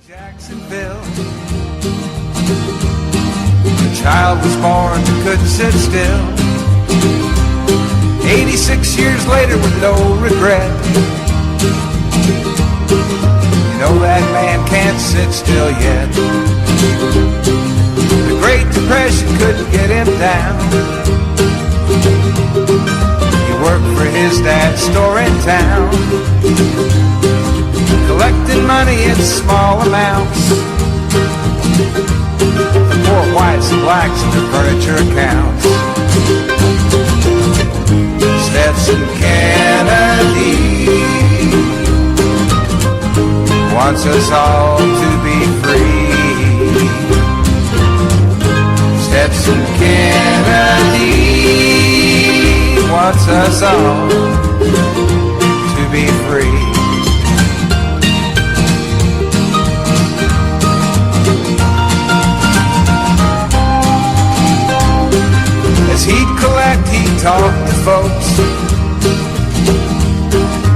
Jacksonville. The child was born but couldn't sit still. 86 years later with no regret. You know that man can't sit still yet. The Great Depression couldn't get him down. He worked for his dad's store in town, collecting money in small amounts for poor whites and blacks in their furniture accounts. Stetson Kennedy wants us all to be free. Stetson Kennedy wants us all to be free. As he'd collect, he'd talk to folks.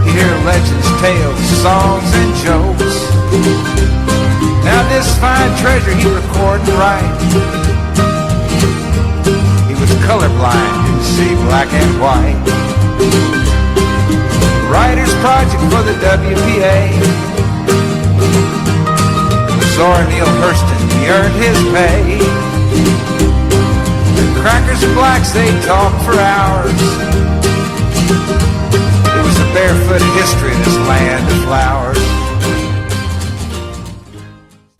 He'd hear legends, tales, songs, and jokes. Now this fine treasure he'd record and write. He was colorblind, didn't see black and white. Writer's project for the WPA. Zora Neale Hurston, he earned his pay. Crackers and blacks, they talk for hours. It was a barefoot history of this land of flowers.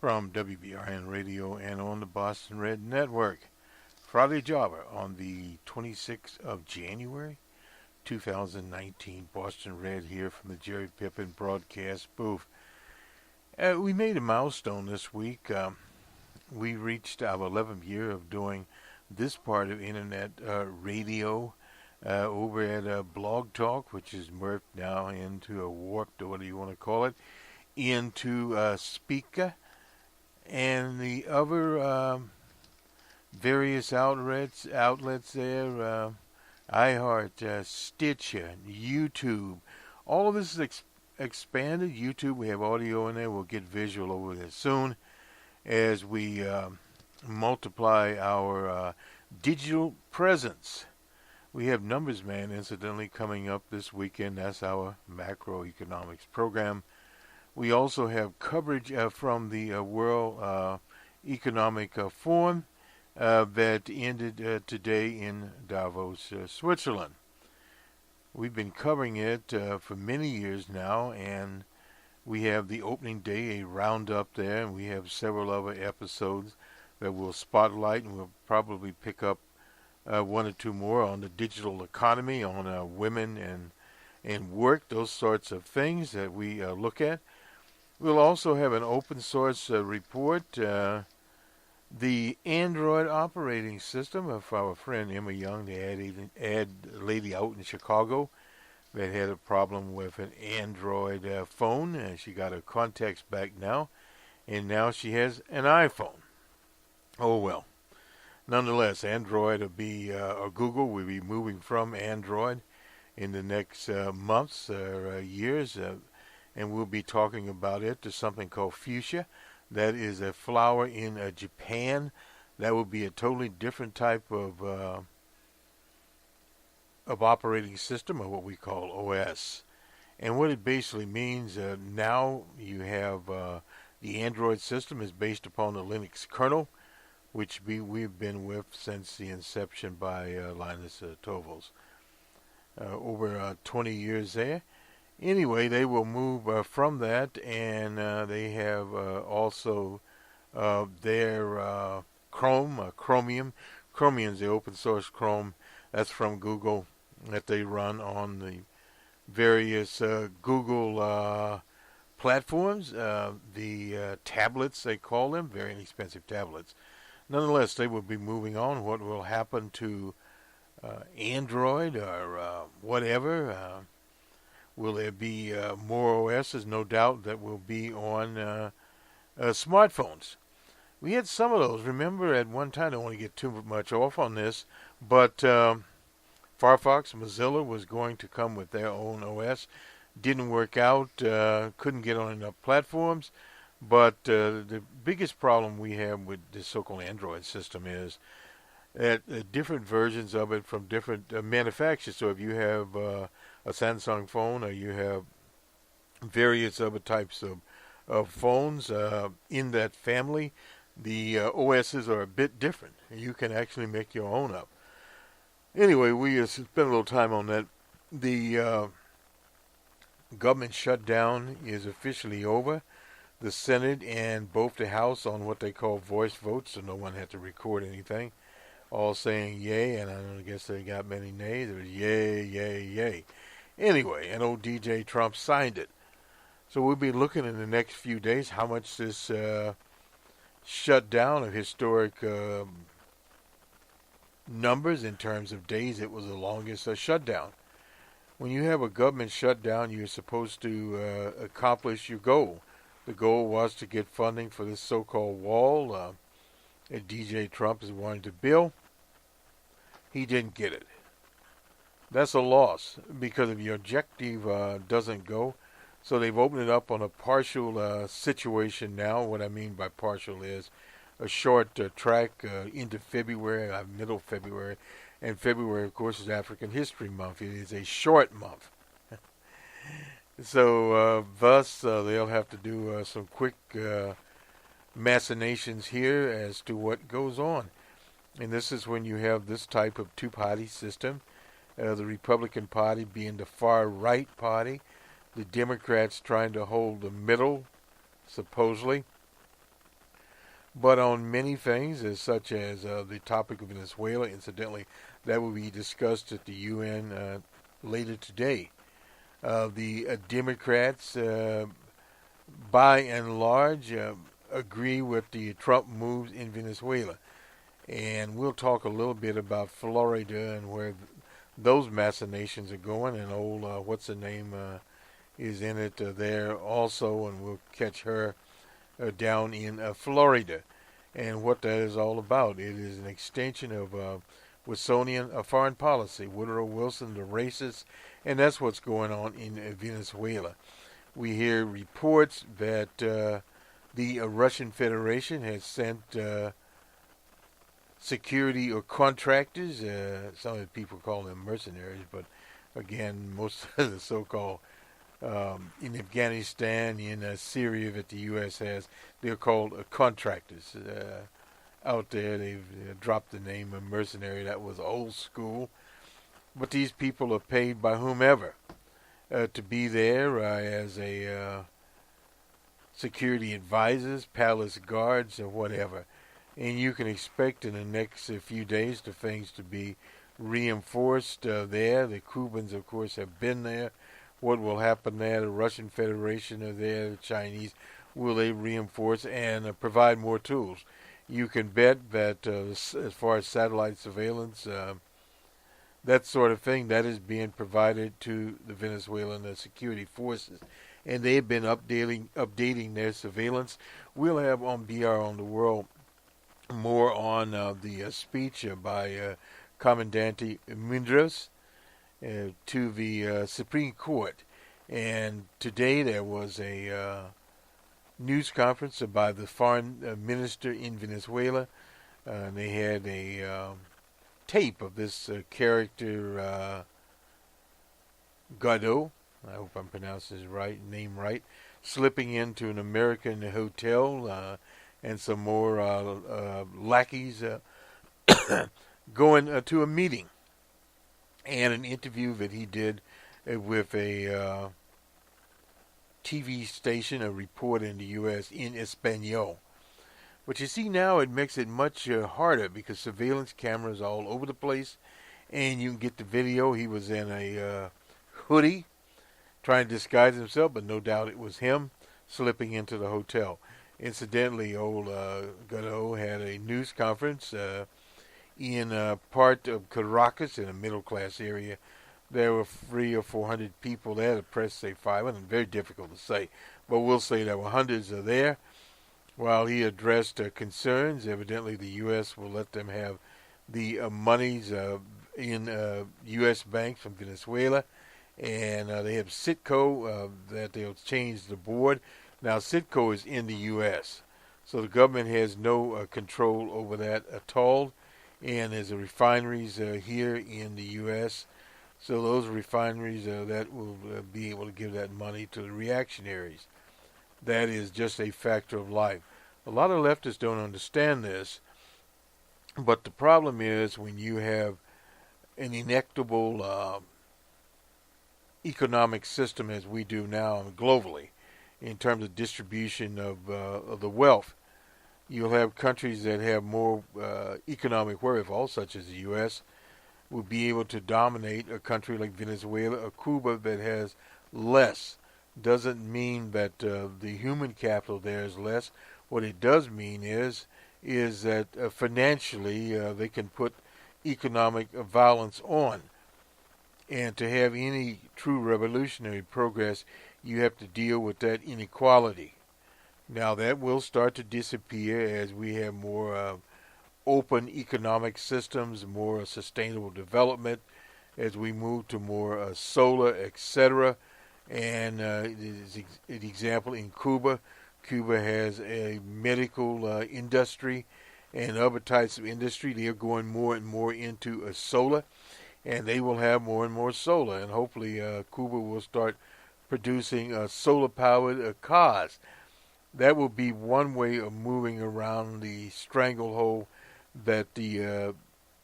From WBRN Radio and on the Boston Red Network, Friday Jobber on the 26th of January, 2019. Boston Red here from the Jerry Pippin broadcast booth. We made a milestone this week. We reached our 11th year of doing this part of internet radio over at Blog Talk, which is morphed now into a warped, or what do you want to call it, into Speaker, and the other various outlets there, iHeart, Stitcher, YouTube. All of this is expanded. YouTube, we have audio in there. We'll get visual over there soon as we multiply our digital presence. We have Numbers Man, incidentally, coming up this weekend. That's our macroeconomics program. We also have coverage from the World Economic Forum that ended today in Davos, Switzerland. We've been covering it for many years now, and we have the opening day, a roundup there, and we have several other episodes that we'll spotlight, and we'll probably pick up one or two more on the digital economy, on women and work, those sorts of things that we look at. We'll also have an open source report, the Android operating system of our friend Emma Young, the ad lady out in Chicago that had a problem with an Android phone. She got her contacts back now, and now she has an iPhone. Oh well. Nonetheless, Android will be, or Google will be moving from Android in the next months or years, and we'll be talking about it to something called Fuchsia. That is a flower in Japan. That will be a totally different type of operating system, or what we call OS. And what it basically means, now you have the Android system is based upon the Linux kernel, which we've been with since the inception by Linus Torvalds. Over 20 years there. Anyway, they will move from that, and they have also their Chrome, Chromium. Chromium is the open source Chrome. That's from Google, that they run on the various Google platforms, the tablets they call them, very inexpensive tablets. Nonetheless, they will be moving on. What will happen to Android or whatever? Will there be more OSs? No doubt that will be on smartphones. We had some of those. Remember, at one time, I don't want to get too much off on this, but Firefox, Mozilla was going to come with their own OS. Didn't work out. Couldn't get on enough platforms. But the biggest problem we have with the so-called Android system is that different versions of it from different manufacturers. So if you have a Samsung phone, or you have various other types of phones in that family, the OSs are a bit different. You can actually make your own up. Anyway, we spent a little time on that. The government shutdown is officially over. The Senate and both the House on what they call voice votes, so no one had to record anything, all saying yay, and I don't guess they got many nays. It was yay, yay, yay. Anyway, and old DJ Trump signed it. So we'll be looking in the next few days how much this shutdown of historic numbers in terms of days. It was the longest shutdown. When you have a government shutdown, you're supposed to accomplish your goal. The goal was to get funding for this so-called wall that DJ Trump is wanting to build. He didn't get it. That's a loss because if your objective doesn't go, so they've opened it up on a partial situation now. What I mean by partial is a short track into February, middle February. And February, of course, is African History Month. It is a short month. So thus, they'll have to do some quick machinations here as to what goes on. And this is when you have this type of two-party system, the Republican Party being the far-right party, the Democrats trying to hold the middle, supposedly. But on many things, such as the topic of Venezuela, incidentally, that will be discussed at the UN later today. The Democrats, by and large, agree with the Trump moves in Venezuela. And we'll talk a little bit about Florida and where those machinations are going. And old, what's the name, is in it there also, and we'll catch her down in Florida, and what that is all about. It is an extension of Wilsonian foreign policy, Woodrow Wilson, the racist, and that's what's going on in Venezuela. We hear reports that the Russian Federation has sent security or contractors, some of the people call them mercenaries, but again, most of the so-called in Afghanistan, in Syria that the U.S. has, they're called contractors. Out there, they've dropped the name of mercenary. That was old school. But these people are paid by whomever to be there as a security advisors, palace guards, or whatever. And you can expect in the next few days the things to be reinforced there. The Cubans, of course, have been there. What will happen there? The Russian Federation are there. The Chinese, will they reinforce and provide more tools? You can bet that as far as satellite surveillance, that sort of thing, that is being provided to the Venezuelan security forces. And they've been updating their surveillance. We'll have on BR on the World more on the speech by Comandante Mindros to the Supreme Court. And today there was a news conference by the foreign minister in Venezuela. They had a tape of this character, Godot, I hope I'm pronouncing his name right, slipping into an American hotel and some more lackeys going to a meeting, and an interview that he did with a TV station, a report in the U.S. in Espanol. But you see now it makes it much harder because surveillance cameras are all over the place, and you can get the video. He was in a hoodie trying to disguise himself, but no doubt it was him slipping into the hotel. Incidentally, old Godot had a news conference in part of Caracas, in a middle-class area. There were 300 or 400 people there. The press say 500. Very difficult to say, but we'll say there were hundreds of there. While he addressed concerns, evidently the U.S. will let them have the monies in U.S. banks from Venezuela, and they have Citco that they'll change the board. Now, Citgo is in the U.S., so the government has no control over that at all. And there's refineries here in the U.S., so those refineries that will be able to give that money to the reactionaries. That is just a factor of life. A lot of leftists don't understand this, but the problem is when you have an inequitable economic system as we do now globally, in terms of distribution of the wealth, you'll have countries that have more economic wherewithal, such as the U.S., will be able to dominate a country like Venezuela or Cuba that has less. Doesn't mean that the human capital there is less. What it does mean is that financially they can put economic violence on. And to have any true revolutionary progress, you have to deal with that inequality. Now that will start to disappear as we have more open economic systems, more sustainable development, as we move to more solar, etc. And an example in Cuba. Cuba has a medical industry and other types of industry. They're going more and more into solar, and they will have more and more solar. And hopefully Cuba will start producing solar-powered cars. That will be one way of moving around the stranglehold that the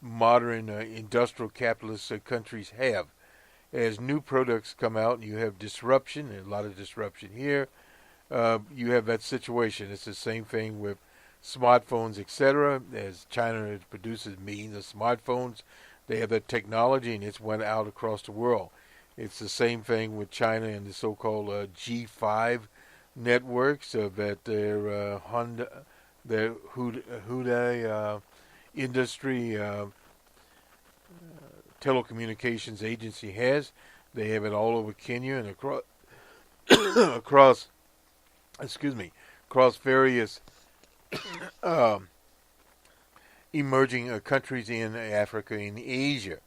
modern industrial capitalist countries have. As new products come out and you have disruption, and a lot of disruption here, you have that situation. It's the same thing with smartphones, etc. As China produces millions of smartphones, they have that technology and it's went out across the world. It's the same thing with China and the so-called G5 networks that their Hyundai industry telecommunications agency has. They have it all over Kenya and across across various emerging countries in Africa and Asia.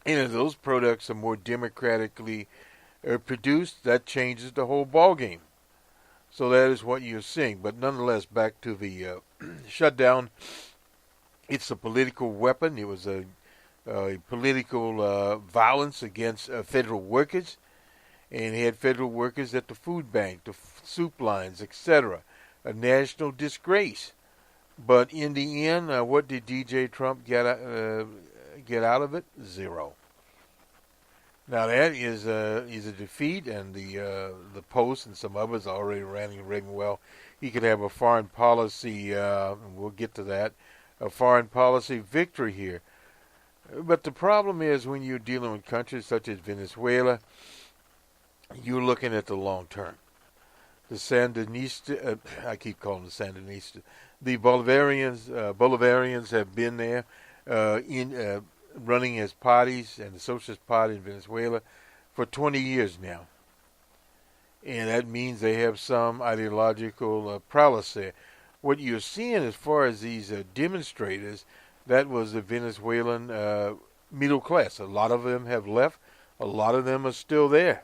And as those products are more democratically produced, that changes the whole ballgame. So that is what you're seeing. But nonetheless, back to the shutdown. It's a political weapon. It was a political violence against federal workers. And he had federal workers at the food bank, the soup lines, etc. A national disgrace. But in the end, what did DJ Trump get out of it? Zero. Now that is a defeat, and the Post and some others are already ranting well. He could have a foreign policy, and we'll get to that, a foreign policy victory here. But the problem is when you're dealing with countries such as Venezuela, you're looking at the long term. The Sandinista, I keep calling the Sandinista, the Bolivarians have been there running as parties, and the Socialist Party in Venezuela for 20 years now. And that means they have some ideological prowess there. What you're seeing as far as these demonstrators, that was the Venezuelan middle class. A lot of them have left. A lot of them are still there.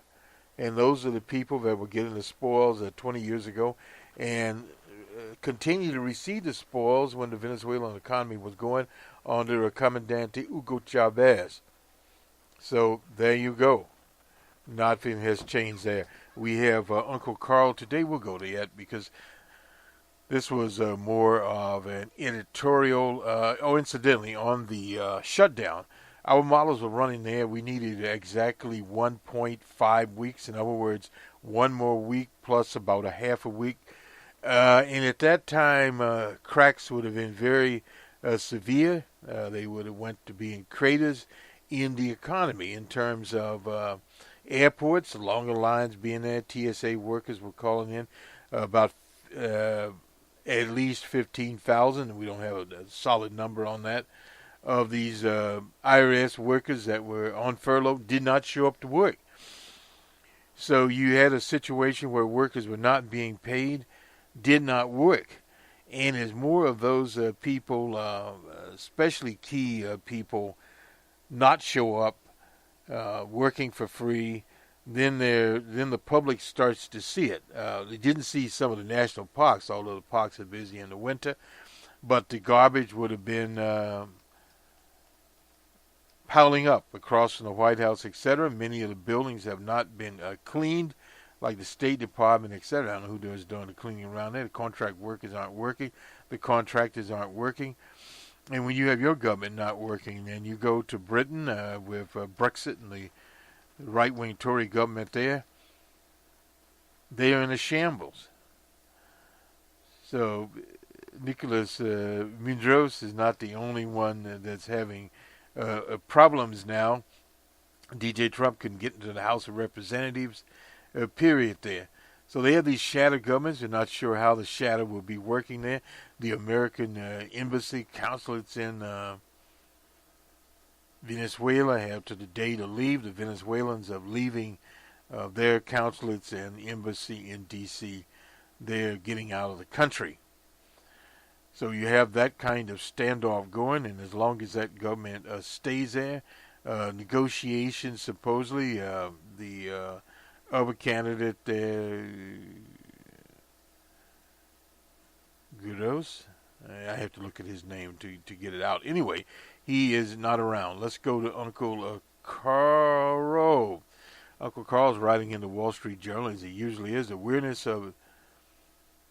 And those are the people that were getting the spoils 20 years ago and continue to receive the spoils when the Venezuelan economy was going under a Comandante Hugo Chavez. So there you go. Nothing has changed there. We have Uncle Carl today. We'll go to that because this was more of an editorial, incidentally, on the shutdown. Our models were running there. We needed exactly 1.5 weeks. In other words, one more week plus about a half a week. And at that time, cracks would have been very severe. They would have went to being craters in the economy in terms of airports, longer lines being there. TSA workers were calling in about at least 15,000. We don't have a solid number on that. Of these IRS workers that were on furlough did not show up to work. So you had a situation where workers were not being paid, did not work. And as more of those people, especially key people, not show up, working for free, then the public starts to see it. They didn't see some of the national parks, although the parks are busy in the winter. But the garbage would have been piling up across from the White House, etc. Many of the buildings have not been cleaned, like the State Department, etc. I don't know who is doing the cleaning around there. The contract workers aren't working. The contractors aren't working. And when you have your government not working, then you go to Britain with Brexit and the right-wing Tory government there. They are in a shambles. So Nicholas Mundros is not the only one that's having problems now. DJ Trump couldn't get into the House of Representatives, period there. So they have these shadow governments. They're not sure how the shadow will be working there. The American embassy consulates in Venezuela have to the day to leave. The Venezuelans are leaving their consulates and embassy in D.C. They're getting out of the country. So you have that kind of standoff going, and as long as that government stays there, negotiations supposedly, the other candidate there, Gudos, I have to look at his name to get it out. Anyway, he is not around. Let's go to Uncle Carl. Uncle Carl's writing in the Wall Street Journal, as he usually is, the weirdness of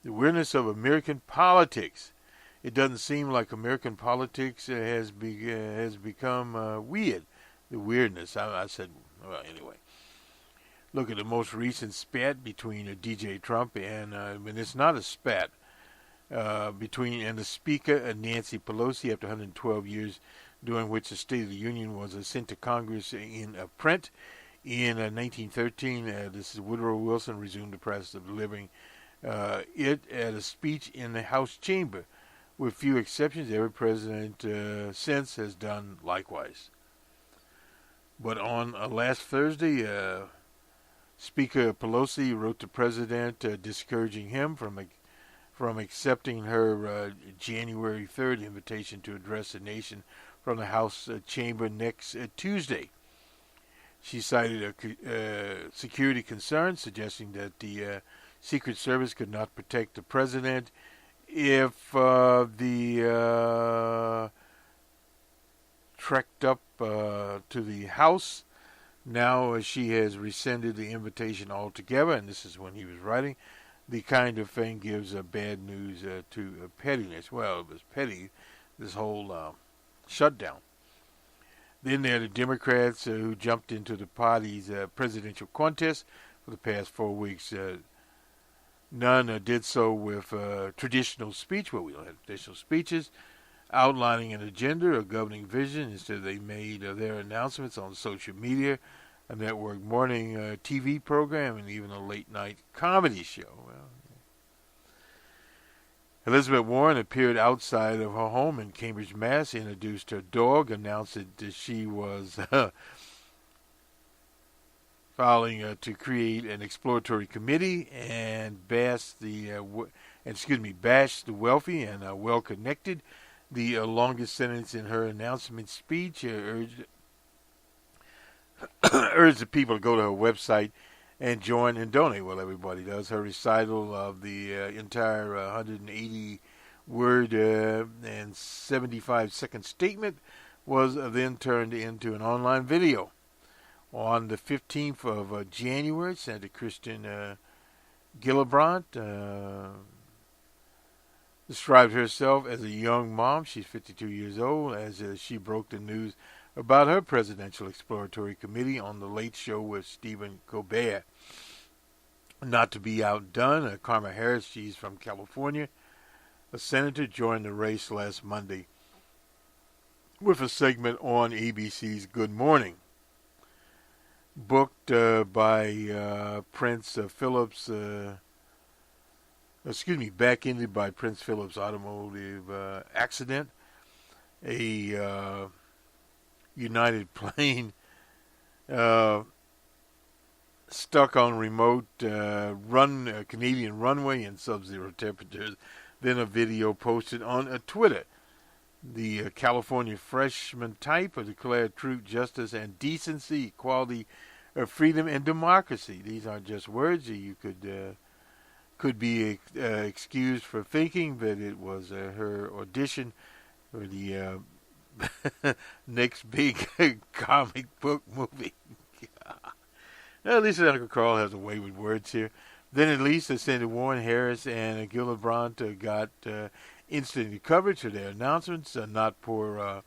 American politics. It doesn't seem like American politics has become weird. The weirdness. I said, well, anyway. Look at the most recent spat between DJ Trump and it's not a spat between and the Speaker Nancy Pelosi after 112 years, during which the State of the Union was sent to Congress in print. In 1913, this is Woodrow Wilson resumed the practice of delivering it at a speech in the House chamber. With few exceptions, every president since has done likewise. But on last Thursday, Speaker Pelosi wrote the president discouraging him from accepting her January 3rd invitation to address the nation from the House chamber next Tuesday. She cited security concerns, suggesting that the Secret Service could not protect the president if the trekked up to the House. Now she has rescinded the invitation altogether, and this is when he was writing. The kind of thing gives bad news to pettiness. Well, it was petty, this whole shutdown. Then there are the Democrats who jumped into the party's presidential contest for the past 4 weeks. None did so with traditional speech. Well, we don't have traditional speeches outlining an agenda or governing vision. Instead, they made their announcements on social media, a network morning TV program, and even a late-night comedy show. Well, Elizabeth Warren appeared outside of her home in Cambridge, Mass., introduced her dog, announced that she was filing to create an exploratory committee, and bashed the wealthy and well-connected. The longest sentence in her announcement speech urged the people to go to her website and join and donate. Well, everybody does. Her recital of the entire 180-word and 75-second statement was then turned into an online video. On the 15th of January, Senator Kristen Gillibrand described herself as a young mom. She's 52 years old, as she broke the news about her presidential exploratory committee on The Late Show with Stephen Colbert. Not to be outdone, Kamala Harris, she's from California, a senator, joined the race last Monday with a segment on ABC's Good Morning. Booked by Prince Philip's, back-ended by Prince Philip's automotive accident. A United plane stuck on remote Canadian runway in sub-zero temperatures. Then a video posted on Twitter. The California freshman type declared truth, justice, and decency, equality freedom and democracy. These aren't just words that you could be excused for thinking that it was her audition for the next big comic book movie. At least Uncle Carl has a way with words here. Then at least Senator Warren, Harris, and Gillibrand got instant coverage of their announcements. Not poor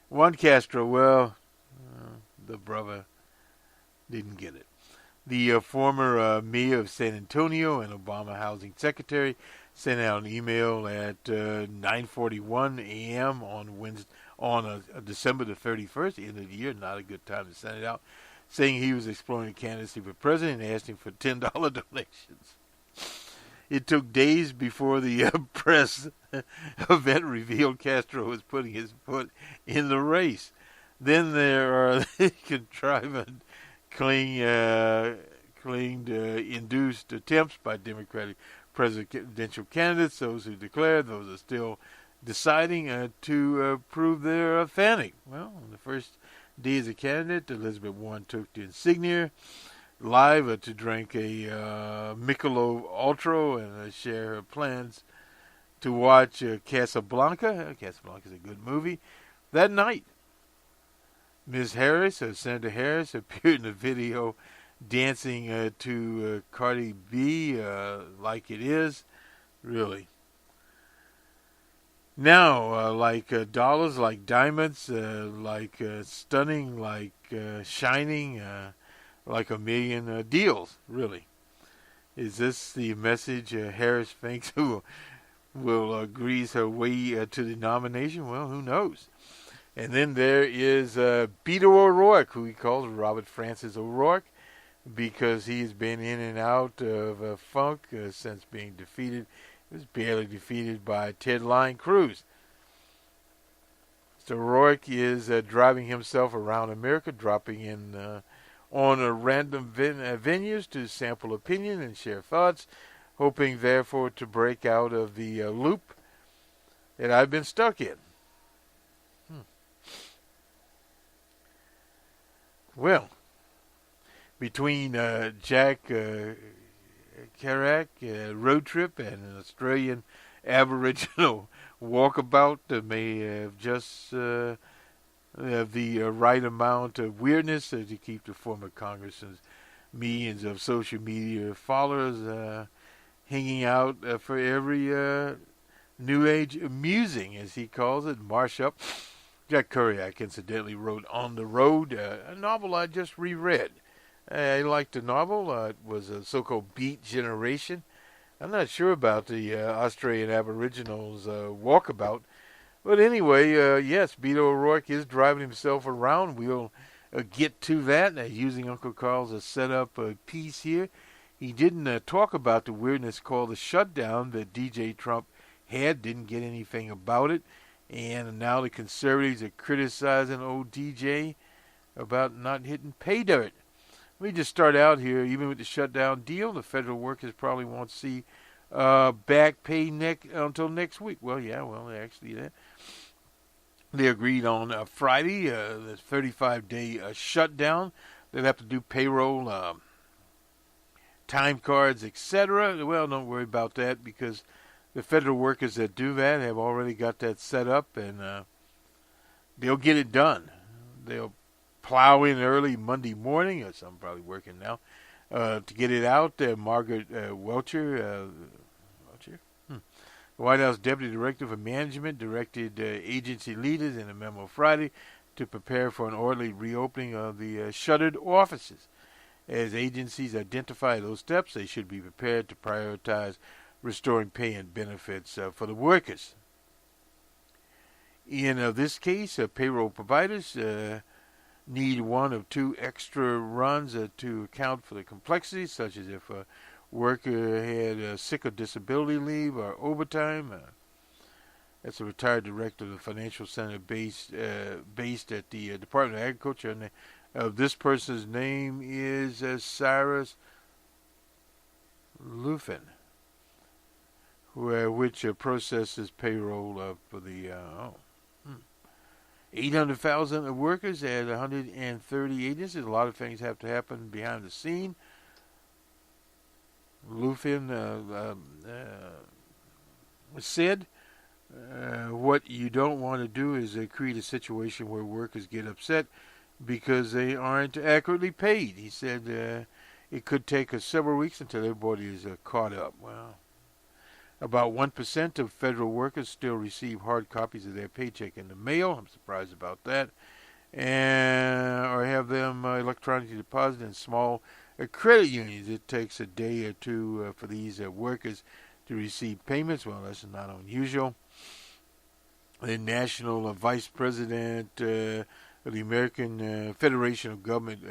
Juan Castro. Well, the brother didn't get it. The former mayor of San Antonio and Obama housing secretary sent out an email at 9:41 a.m. on December the 31st, the end of the year. Not a good time to send it out, saying he was exploring the candidacy for president and asking for $10 donations. It took days before the press event revealed Castro was putting his foot in the race. Then there are the contrivant claimed induced attempts by Democratic presidential candidates, those who declared, those are still deciding to prove they're authentic. Well, on the first day as a candidate, Elizabeth Warren took the insignia live to drink a Michelob Ultra and share her plans to watch Casablanca. Casablanca is a good movie. That night, Ms. Harris, Senator Harris, appeared in a video dancing to Cardi B, Like It Is. Really. Now, like dollars, like diamonds, like stunning, like shining, like a million deals, really. Is this the message Harris thinks will grease her way to the nomination? Well, who knows? And then there is Beto O'Rourke, who he calls Robert Francis O'Rourke, because he's been in and out of funk since being defeated. He was barely defeated by Ted Line Cruz. So O'Rourke is driving himself around America, dropping in on random venues to sample opinion and share thoughts, hoping therefore to break out of the loop that I've been stuck in. Well, between Jack Kerouac road trip and an Australian Aboriginal walkabout that may have just have the right amount of weirdness to keep the former congressman's millions of social media followers hanging out for every New Age amusing, as he calls it, marsh up. Jack Kerouac, incidentally, wrote On the Road, a novel I just reread. I liked the novel. It was a so-called Beat Generation. I'm not sure about the Australian Aboriginals walkabout. But anyway, yes, Beto O'Rourke is driving himself around. We'll get to that using Uncle Carl's setup piece here. He didn't talk about the weirdness called the shutdown that DJ Trump had, didn't get anything about it. And now the conservatives are criticizing old DJ about not hitting pay dirt. Let me just start out here. Even with the shutdown deal, the federal workers probably won't see back pay until next week. Well, yeah, actually, they agreed on Friday, the 35-day shutdown. They'll have to do payroll, time cards, etc. Well, don't worry about that because the federal workers that do that have already got that set up, and they'll get it done. They'll plow in early Monday morning, or some probably working now, to get it out. Margaret Welcher, the White House Deputy Director for Management, directed agency leaders in a memo Friday to prepare for an orderly reopening of the shuttered offices. As agencies identify those steps, they should be prepared to prioritize restoring pay and benefits for the workers. In this case, payroll providers need one of two extra runs to account for the complexities, such as if a worker had sick or disability leave or overtime. That's a retired director of the Financial Center based at the Department of Agriculture. And this person's name is Cyrus Lufin, which processes payroll for the 800,000 workers at 130 agencies. A lot of things have to happen behind the scene. Lufin said, what you don't want to do is create a situation where workers get upset because they aren't accurately paid. He said it could take several weeks until everybody is caught up. Well, about 1% of federal workers still receive hard copies of their paycheck in the mail. I'm surprised about that. Or have them electronically deposited in small credit unions. It takes a day or two for these workers to receive payments. Well, that's not unusual. The National Vice President of the American Federation of Government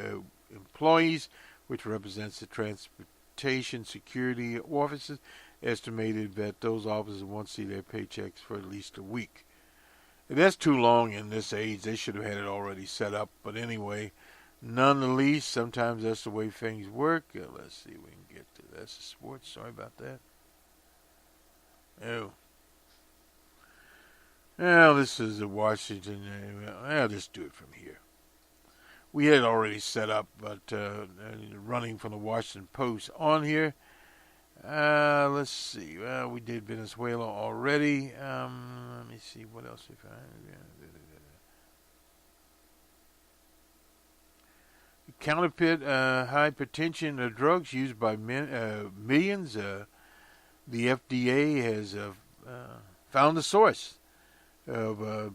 Employees, which represents the transportation security offices, estimated that those officers won't see their paychecks for at least a week. And that's too long in this age. They should have had it already set up. But anyway, none the least, sometimes that's the way things work. Let's see if we can get to that's the sports. Sorry about that. Oh. Well, this is the Washington. I'll just do it from here. We had it already set up, but running from the Washington Post on here. Let's see. Well, we did Venezuela already. Let me see what else we find. Counterfeit hypertension drugs used by millions. The FDA has found the source of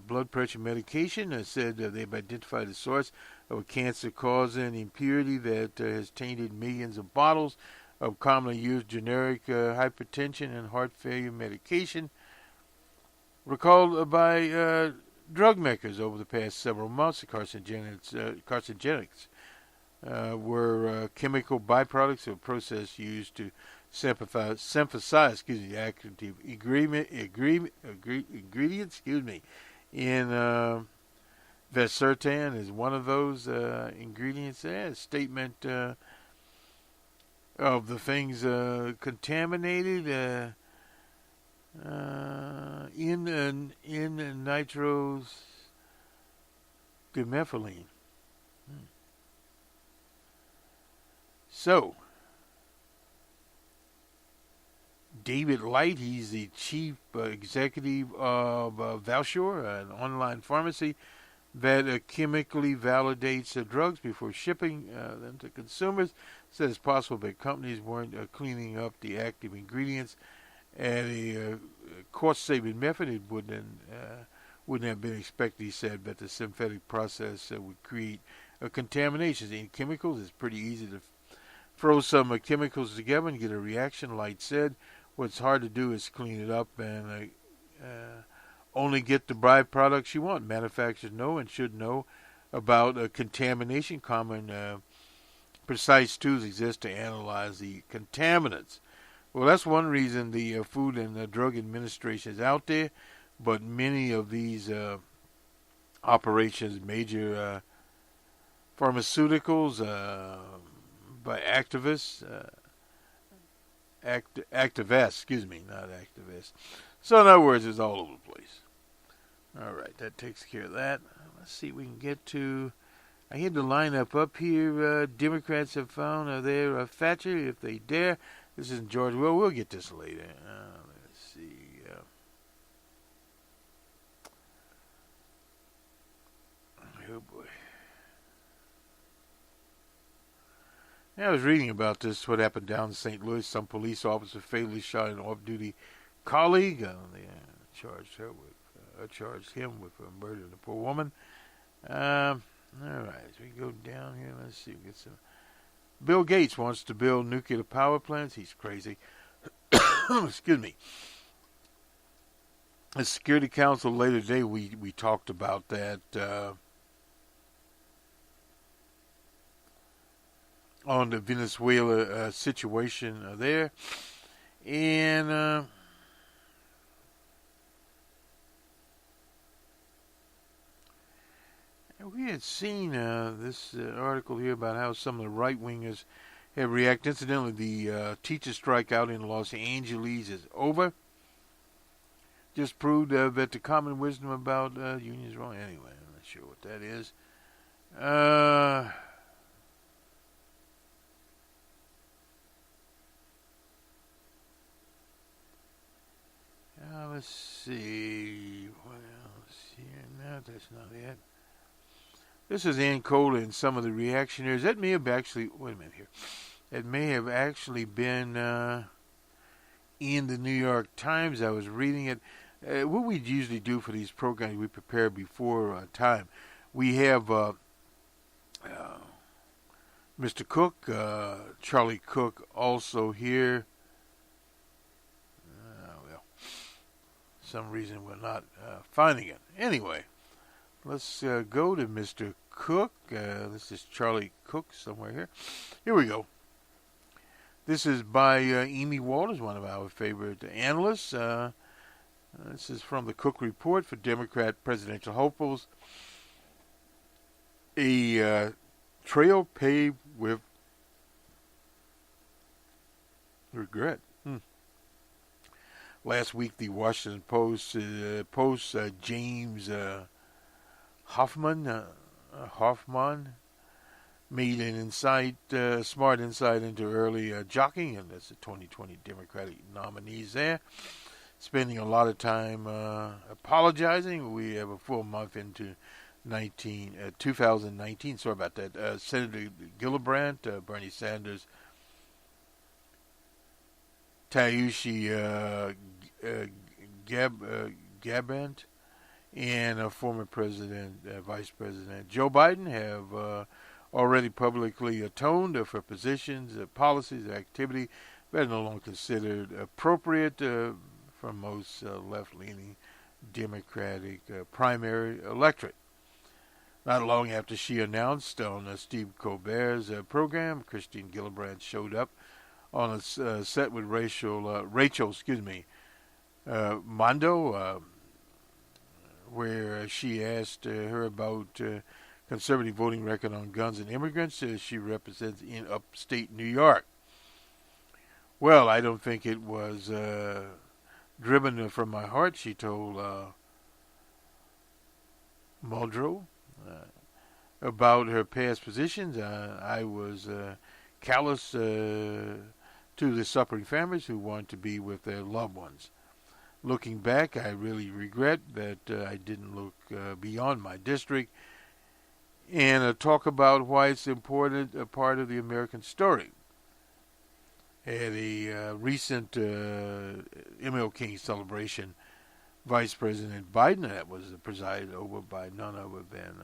blood pressure medication. It said they've identified the source of a cancer-causing impurity that has tainted millions of bottles of commonly used generic hypertension and heart failure medication recalled by drug makers over the past several months. The carcinogens were chemical byproducts of a process used to synthesize the active ingredients. In Valsartan is one of those ingredients. A statement of the things contaminated in nitroglycerin. So, David Light, he's the chief executive of Valshore, an online pharmacy that chemically validates drugs before shipping them to consumers. Says it's possible that companies weren't cleaning up the active ingredients at a cost-saving method. It wouldn't have been expected, he said, that the synthetic process would create contaminations. In chemicals, it's pretty easy to throw some chemicals together and get a reaction. Light said what's hard to do is clean it up and only get the byproducts you want. Manufacturers know and should know about contamination. Common precise tools exist to analyze the contaminants. Well, that's one reason the Food and Drug Administration is out there, but many of these operations, major pharmaceuticals by activists, not activists. So in other words, it's all over the place. All right, that takes care of that. Let's see if we can get to... I had the lineup up here. Democrats have found their Thatcher, if they dare. This isn't George. Well, we'll get this later. Let's see. Oh, boy. Yeah, I was reading about this, what happened down in St. Louis. Some police officer fatally shot an off-duty colleague. They charged him with murdering a poor woman. All right, as we go down here, let's see. We get some. Bill Gates wants to build nuclear power plants. He's crazy. Excuse me. The Security Council later today, we talked about that on the Venezuela situation there, and. We had seen this article here about how some of the right-wingers have reacted. Incidentally, the teacher strike out in Los Angeles is over. just proved that the common wisdom about unions is wrong. Anyway, I'm not sure what that is. Let's see. What else here? No, that's not it. This is Ann Cola and some of the reactionaries. That may have actually, wait a minute here. It may have actually been in the New York Times. I was reading it. What we usually do for these programs, we prepare before time. We have Mr. Cook, Charlie Cook, also here. Well, some reason we're not finding it. Anyway, let's go to Mr. Cook. This is Charlie Cook somewhere here. Here we go. This is by Amy Walters, one of our favorite analysts. This is from the Cook Report for Democrat presidential hopefuls. A trail paved with regret. Last week, the Washington Post James Hoffman made an smart insight into early jockeying, and that's the 2020 Democratic nominees there. Spending a lot of time apologizing. We have a full month into 2019. Sorry about that. Senator Gillibrand, Bernie Sanders, Taoiseach Gabant, and former Vice President Joe Biden have already publicly atoned for positions, policies, activity that are no longer considered appropriate for most left-leaning Democratic primary electorate. Not long after she announced on Steve Colbert's program, Christine Gillibrand showed up on a set with Rachel Mondo, where she asked her about conservative voting record on guns and immigrants she represents in upstate New York. Well, I don't think it was driven from my heart, she told Muldrow about her past positions. I was callous to the suffering families who want to be with their loved ones. Looking back, I really regret that I didn't look beyond my district and talk about why it's important, a part of the American story. At a recent MLK celebration, Vice President Biden, that was presided over by none other than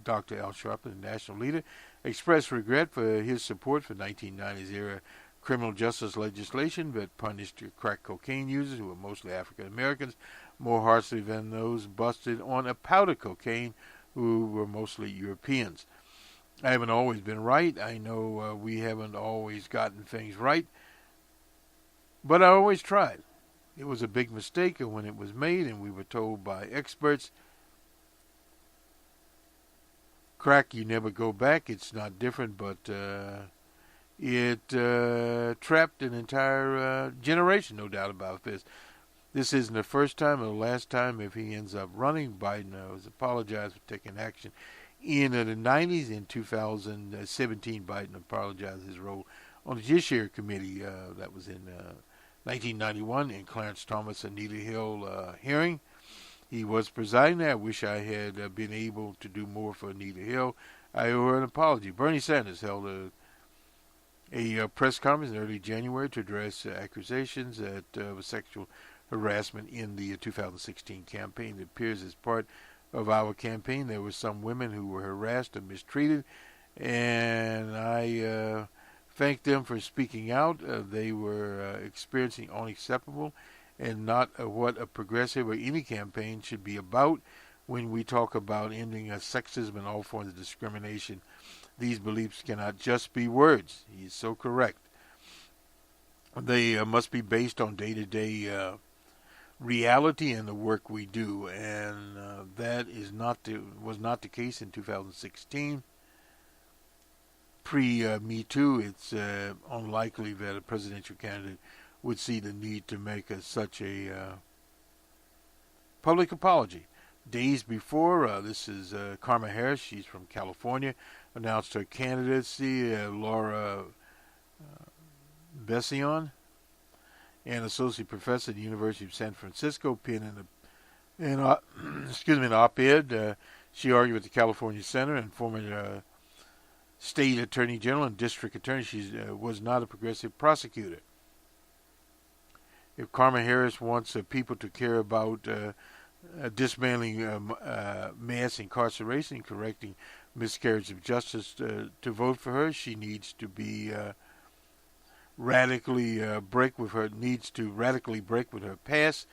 Dr. Al Sharpton, the national leader, expressed regret for his support for 1990s era criminal justice legislation that punished crack cocaine users, who were mostly African Americans, more harshly than those busted on a powder cocaine, who were mostly Europeans. I haven't always been right. I know we haven't always gotten things right, but I always tried. It was a big mistake when it was made, and we were told by experts, crack, you never go back. It's not different, but it trapped an entire generation, no doubt about this. This isn't the first time or the last time if he ends up running. Biden has apologized for taking action in the 90s. In 2017, Biden apologized for his role on the Judiciary Committee. That was in 1991 in Clarence Thomas and Anita Hill hearing. He was presiding. I wish I had been able to do more for Anita Hill. I owe her an apology. Bernie Sanders held a press conference in early January to address accusations of sexual harassment in the 2016 campaign. It appears as part of our campaign there were some women who were harassed and mistreated, and I thank them for speaking out. They were experiencing unacceptable and not what a progressive or any campaign should be about. When we talk about ending sexism and all forms of discrimination, these beliefs cannot just be words. He is so correct. They must be based on day-to-day reality and the work we do, and that was not the case in 2016. Pre-Me Too, it's unlikely that a presidential candidate would see the need to make such a public apology. Days before, this is Kamala Harris, she's from California, announced her candidacy. Laura Bessian, an associate professor at the University of San Francisco, penned an op-ed. She argued with the California Senator and former state attorney general and district attorney. She was not a progressive prosecutor. If Kamala Harris wants people to care about dismantling mass incarceration, correcting miscarriage of justice to vote for her, she needs to be radically break with her past.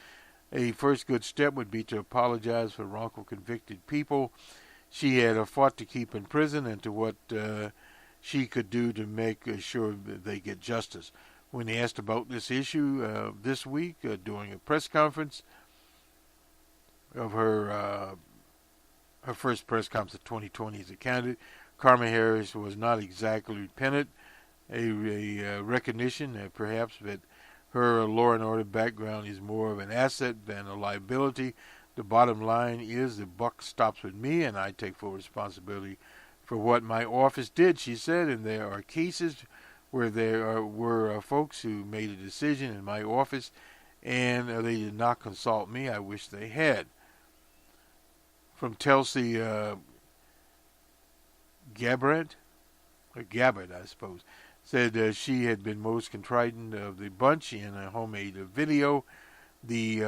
A first good step would be to apologize for wrongful convicted people she had fought to keep in prison and to what she could do to make sure that they get justice. When asked about this issue this week during a press conference of her first press conference of 2020 as a candidate, Kamala Harris was not exactly repentant. A recognition, perhaps, that her law and order background is more of an asset than a liability. The bottom line is the buck stops with me, and I take full responsibility for what my office did, she said. And there are cases where there were folks who made a decision in my office, and they did not consult me. I wish they had. From Tulsi Gabbard, I suppose, said she had been most contrite of the bunch in a homemade video. The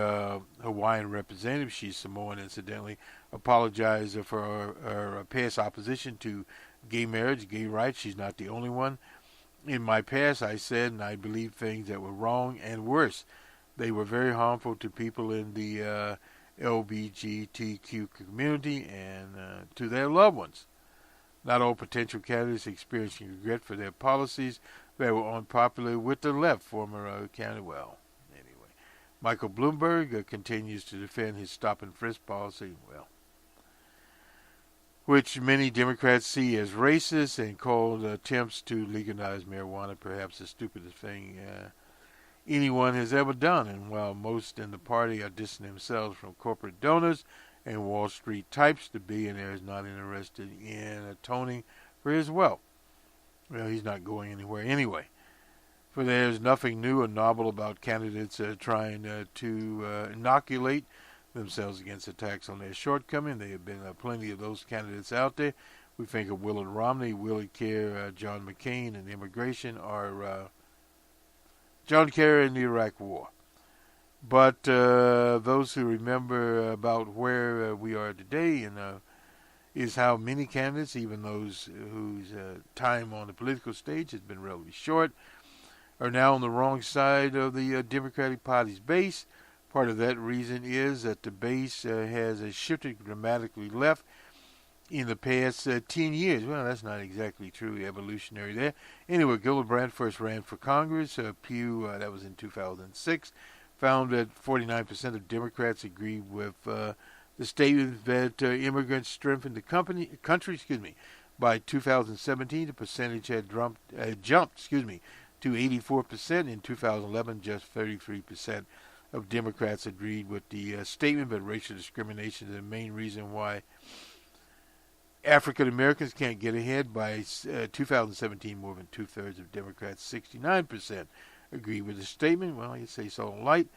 Hawaiian representative, she's Samoan incidentally, apologized for her past opposition to gay marriage, gay rights. She's not the only one. In my past, I said and I believed things that were wrong and worse. They were very harmful to people in the LGBTQ community and to their loved ones. Not all potential candidates experiencing regret for their policies that were unpopular with the left, former candidate. Well, anyway. Michael Bloomberg continues to defend his stop and frisk policy, which many Democrats see as racist and called attempts to legalize marijuana perhaps the stupidest thing anyone has ever done. And while most in the party are distancing themselves from corporate donors and Wall Street types, the billionaire is not interested in atoning for his wealth. Well, he's not going anywhere anyway. For there's nothing new or novel about candidates trying to inoculate themselves against attacks on their shortcoming. There have been plenty of those candidates out there. We think of Willard Romney, Willie Kerr, John McCain, and immigration, or John Kerry in the Iraq War. But those who remember about where we are today and is how many candidates, even those whose time on the political stage has been relatively short, are now on the wrong side of the Democratic Party's base. Part of that reason is that the base has shifted dramatically left in the past 10 years. Well, that's not exactly true, evolutionary there. Anyway, Gillibrand first ran for Congress. Pew, that was in 2006, found that 49% of Democrats agreed with the statement that immigrants strengthen the country. By 2017, the percentage had jumped to 84%. In 2011, just 33% of Democrats agreed with the statement, but racial discrimination is the main reason why African Americans can't get ahead. By 2017, more than two-thirds of Democrats, 69%, agree with the statement. Well, you say so light.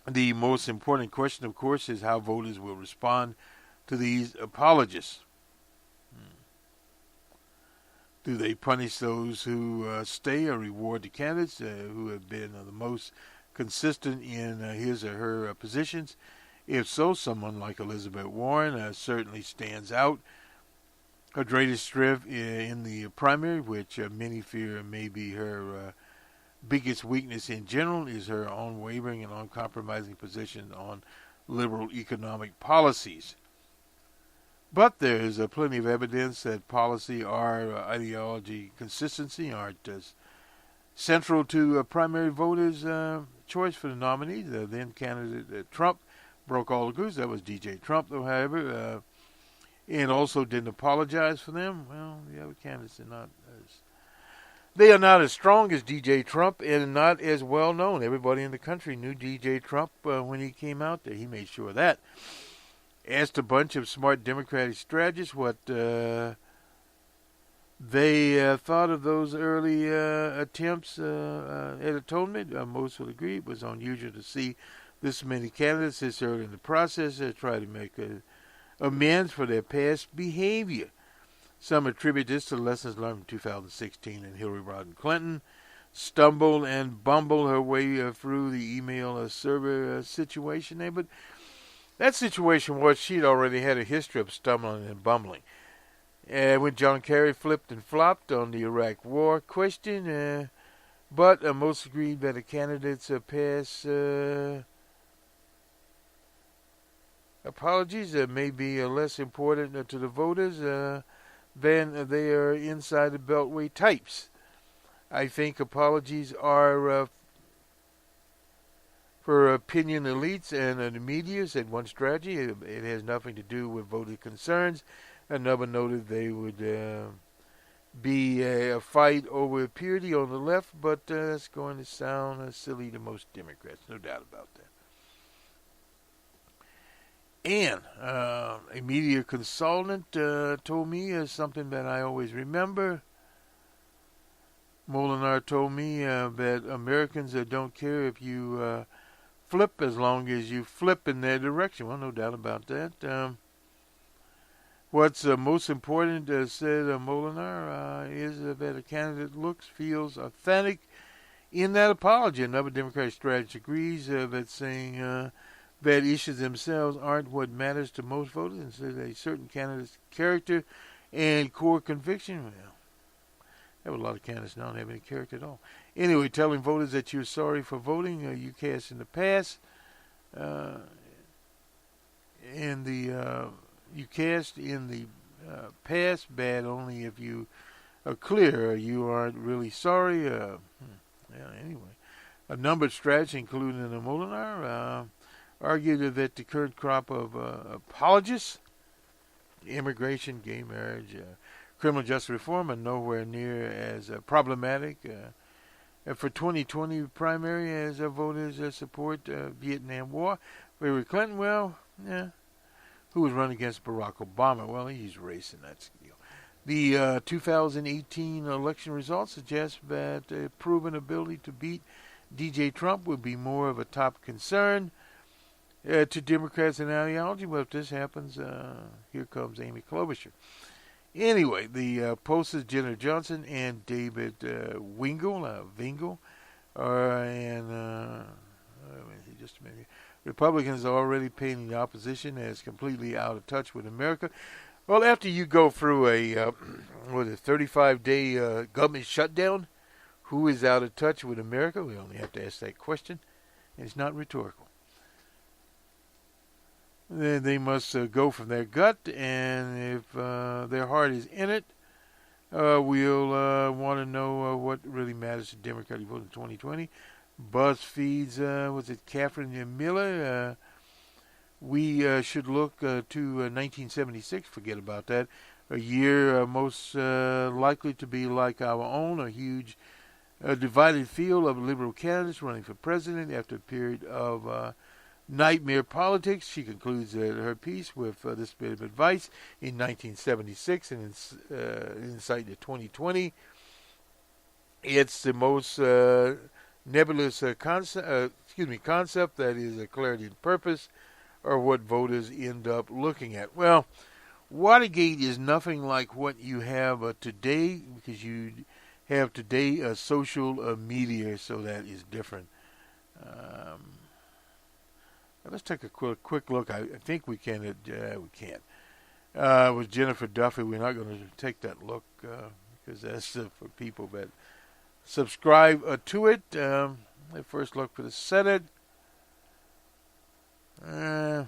The most important question, of course, is how voters will respond to these apologists. Do they punish those who stay or reward the candidates who have been the most consistent in his or her positions? If so, someone like Elizabeth Warren certainly stands out. Her greatest strength in the primary, which many fear may be her biggest weakness in general, is her unwavering and uncompromising position on liberal economic policies. But there is plenty of evidence that policy or ideology consistency aren't central to primary voters' choice for the nominees. Then candidate Trump broke all the rules. That was DJ Trump, though, however, and also didn't apologize for them. Well, the other candidates are not as They are not as strong as DJ Trump and not as well known. Everybody in the country knew DJ Trump when he came out there. He made sure of that. Asked a bunch of smart Democratic strategists what they thought of those early attempts at atonement. Most would agree it was unusual to see this many candidates this early in the process try to make amends for their past behavior. Some attribute this to the lessons learned from 2016 and Hillary Rodham Clinton stumbled and bumbled her way through the email server situation there. But that situation was she'd already had a history of stumbling and bumbling. When John Kerry flipped and flopped on the Iraq War question, but most agreed that the candidates' past apologies may be less important to the voters than they are inside the Beltway types. I think apologies are for opinion elites and the media, said one strategy. It has nothing to do with voter concerns. Another noted they would be a fight over purity on the left, but that's going to sound silly to most Democrats, no doubt about that. And a media consultant told me something that I always remember. Molinar told me that Americans don't care if you flip as long as you flip in their direction. Well, no doubt about that. What's most important, said Molinar, is that a candidate looks, feels authentic in that apology. Another Democratic strategist agrees that saying that issues themselves aren't what matters to most voters, and says a certain candidate's character and core conviction. Well, there were a lot of candidates now don't have any character at all. Anyway, telling voters that you're sorry for voting you cast in the past, you cast in the past bad only if you are clear you aren't really sorry. Anyway, a number of strategists, including the Molinar, argued that the current crop of apologists, immigration, gay marriage, criminal justice reform are nowhere near as problematic for 2020 primary as voters support Vietnam War. Hillary Clinton, well, yeah, who was running against Barack Obama? Well, he's racing, that's the deal. The 2018 election results suggest that a proven ability to beat DJ Trump would be more of a top concern to Democrats in ideology. Well, if this happens, here comes Amy Klobuchar. Anyway, the Post's Jenner Johnson and David Wingle, just a minute. Republicans are already painting the opposition as completely out of touch with America. Well, after you go through a 35-day government shutdown, who is out of touch with America? We only have to ask that question, and it's not rhetorical. They must go from their gut, and if their heart is in it, we'll want to know what really matters to Democratic vote in 2020. BuzzFeed's, was it Catherine Miller? We should look to 1976, forget about that, a year most likely to be like our own, a huge divided field of liberal candidates running for president after a period of nightmare politics. She concludes her piece with this bit of advice. In 1976, and insight to 2020, it's the most nebulous concept that is a clarity of purpose, or what voters end up looking at. Well, Watergate is nothing like what you have today, because you have today social media, so that is different. Let's take a quick look. I think we can. We can't. With Jennifer Duffy, we're not going to take that look because that's for people that subscribe to it. Let's first look for the Senate. The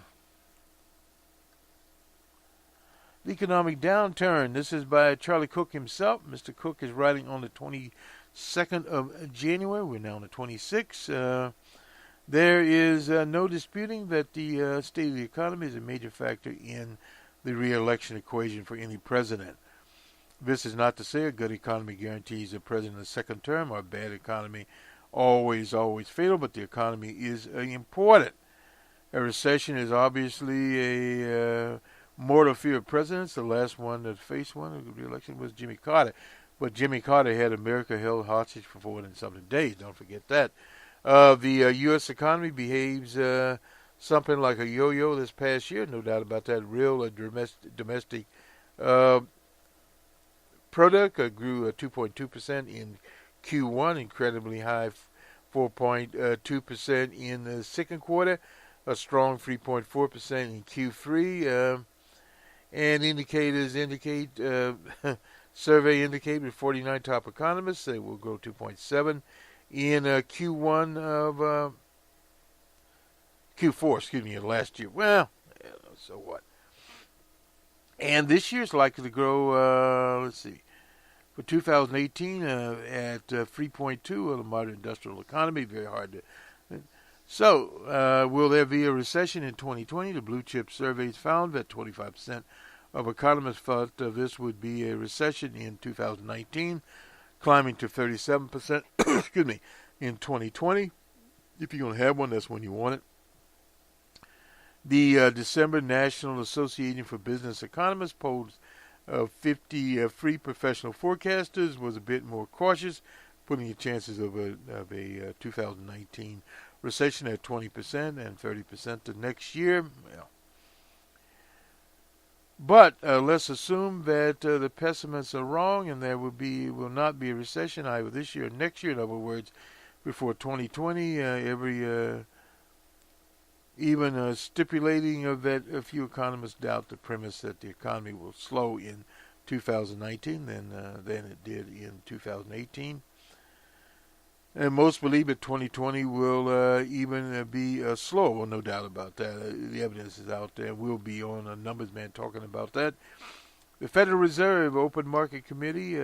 economic downturn. This is by Charlie Cook himself. Mr. Cook is writing on the 22nd of January. We're now on the 26th. There is no disputing that the state of the economy is a major factor in the re-election equation for any president. This is not to say a good economy guarantees the president a second term or a bad economy always fatal, but the economy is important. A recession is obviously a mortal fear of presidents. The last one that faced one of the re-election was Jimmy Carter. But Jimmy Carter had America held hostage for 400-something days. Don't forget that. The U.S. economy behaves something like a yo-yo this past year. No doubt about that. Real domestic product grew 2.2% in Q1, incredibly high 4.2% in the second quarter, a strong 3.4% in Q3, and indicators indicate, survey indicate with 49 top economists, they will grow 2.7 in Q1 of Q4, of last year. Well, so what? And this year is likely to grow, let's see, for 2018 at 3.2 of the modern industrial economy. Very hard to. So, will there be a recession in 2020? The blue chip surveys found that 25% of economists thought this would be a recession in 2019, climbing to 37%. Excuse me, in 2020. If you're going to have one, that's when you want it. The December National Association for Business Economists polled 50 free professional forecasters was a bit more cautious, putting the chances of a 2019 recession at 20% and 30% the next year. Well, but let's assume that the pessimists are wrong and there will not be a recession either this year or next year. In other words, before 2020, even stipulating that a few economists doubt the premise that the economy will slow in 2019 than it did in 2018. And most believe that 2020 will even be slow. Well, no doubt about that. The evidence is out there. We'll be on a numbers man talking about that. The Federal Reserve Open Market Committee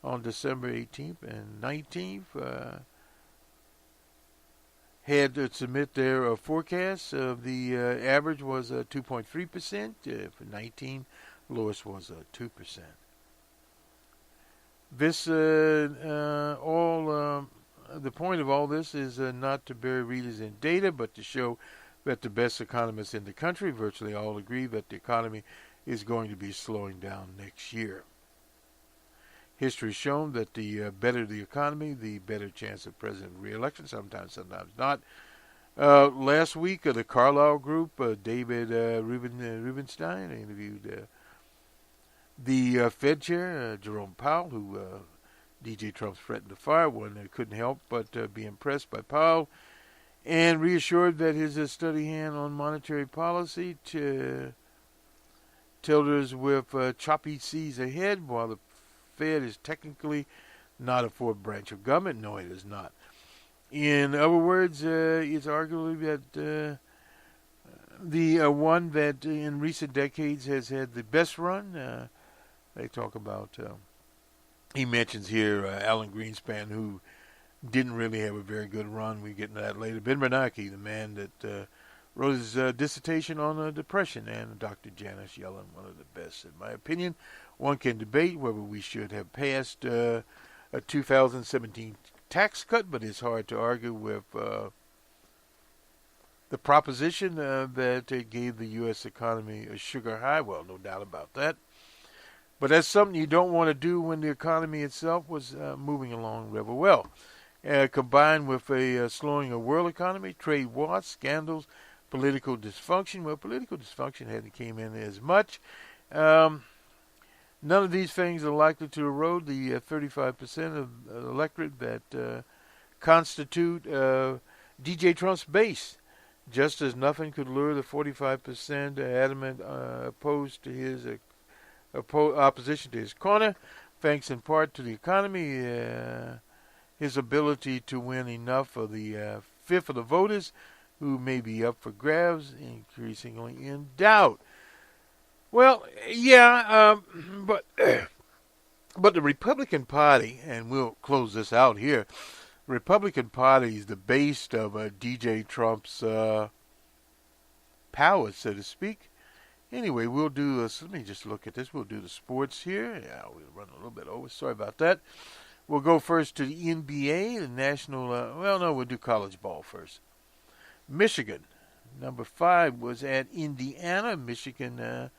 on December 18th and 19th had to submit their forecasts. The average was 2.3%. For 19, lowest was 2%. This the point of all this is not to bury readers in data, but to show that the best economists in the country virtually all agree that the economy is going to be slowing down next year. History has shown that the better the economy, the better chance of president re-election. Sometimes not. Last week, the Carlyle Group, David Rubenstein interviewed the Fed chair, Jerome Powell, who DJ Trump threatened to fire. One couldn't help but be impressed by Powell and reassured that his steady hand on monetary policy tilters with choppy seas ahead. While the Fed is technically not a fourth branch of government, no, it is not. In other words, it's arguably that the one that in recent decades has had the best run. They talk about, he mentions here Alan Greenspan, who didn't really have a very good run. We get into that later. Ben Bernanke, the man that wrote his dissertation on depression, and Dr. Janet Yellen, one of the best, in my opinion. One can debate whether we should have passed a 2017 tax cut, but it's hard to argue with the proposition that it gave the U.S. economy a sugar high. Well, no doubt about that. But that's something you don't want to do when the economy itself was moving along rather well. Combined with a slowing of world economy, trade wars, scandals, political dysfunction. Well, political dysfunction hadn't came in as much. None of these things are likely to erode the 35% of the electorate that constitute DJ Trump's base. Just as nothing could lure the 45% adamant opposed to his opposition to his corner, thanks in part to the economy, his ability to win enough of the fifth of the voters who may be up for grabs, increasingly in doubt. Well, yeah, but the Republican Party, and we'll close this out here, the Republican Party is the base of DJ Trump's power, so to speak. Anyway, we'll do, so let me just look at this. We'll do the sports here. Yeah, we'll run a little bit over. Sorry about that. We'll go first to the NBA, the national, we'll do college ball first. Michigan, number 5 was at Indiana. Michigan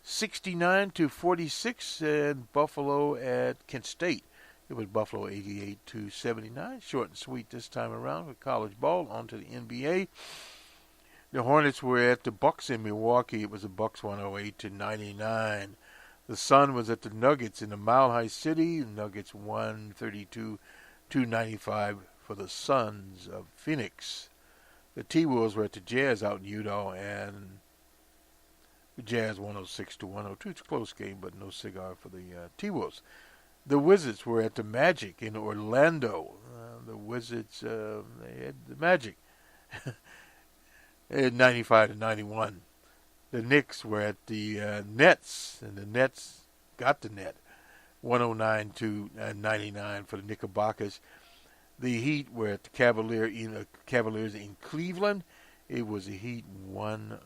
69-46, and Buffalo at Kent State. It was Buffalo 88-79. Short and sweet this time around with college ball. On to the NBA. The Hornets were at the Bucks in Milwaukee. It was the Bucks 108-99. The Sun was at the Nuggets in the Mile High City. The Nuggets 132-95 for the Suns of Phoenix. The T-Wolves were at the Jazz out in Utah, and the Jazz 106-102. It's a close game, but no cigar for the T-Wolves. The Wizards were at the Magic in Orlando. The Wizards, they had the Magic. They had 95-91. The Knicks were at the Nets, and the Nets got the net. 109-99 for the Knickerbockers. The Heat were at the Cavaliers in Cleveland. It was the Heat 100-94,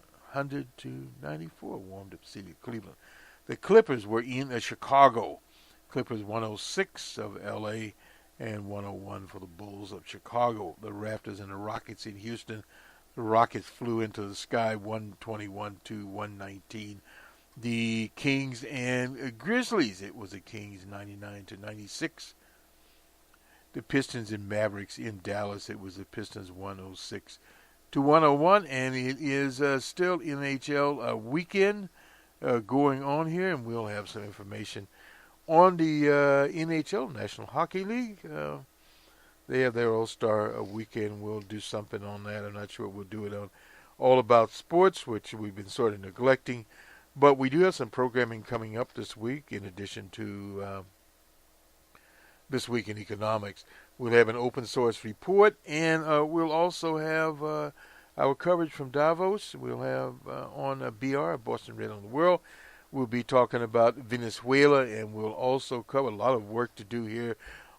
warmed up city of Cleveland. The Clippers were in Chicago. Clippers 106 of L.A. and 101 for the Bulls of Chicago. The Raptors and the Rockets in Houston. The Rockets flew into the sky 121-119. The Kings and Grizzlies. It was the Kings 99-96. The Pistons and Mavericks in Dallas. It was the Pistons 106-101. And it is still NHL weekend going on here, and we'll have some information on the NHL, National Hockey League. They have their All-Star weekend. We'll do something on that. I'm not sure we'll do it on All About Sports, which we've been sort of neglecting. But we do have some programming coming up this week in addition to This Week in Economics. We'll have an open source report, and we'll also have our coverage from Davos. We'll have on BR, Boston Red on the World. We'll be talking about Venezuela, and we'll also cover a lot of work to do here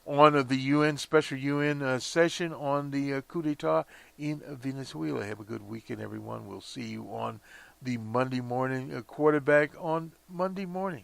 on the UN, special UN session on the coup d'etat in Venezuela. Have a good weekend, everyone. We'll see you on the Monday morning quarterback on Monday morning.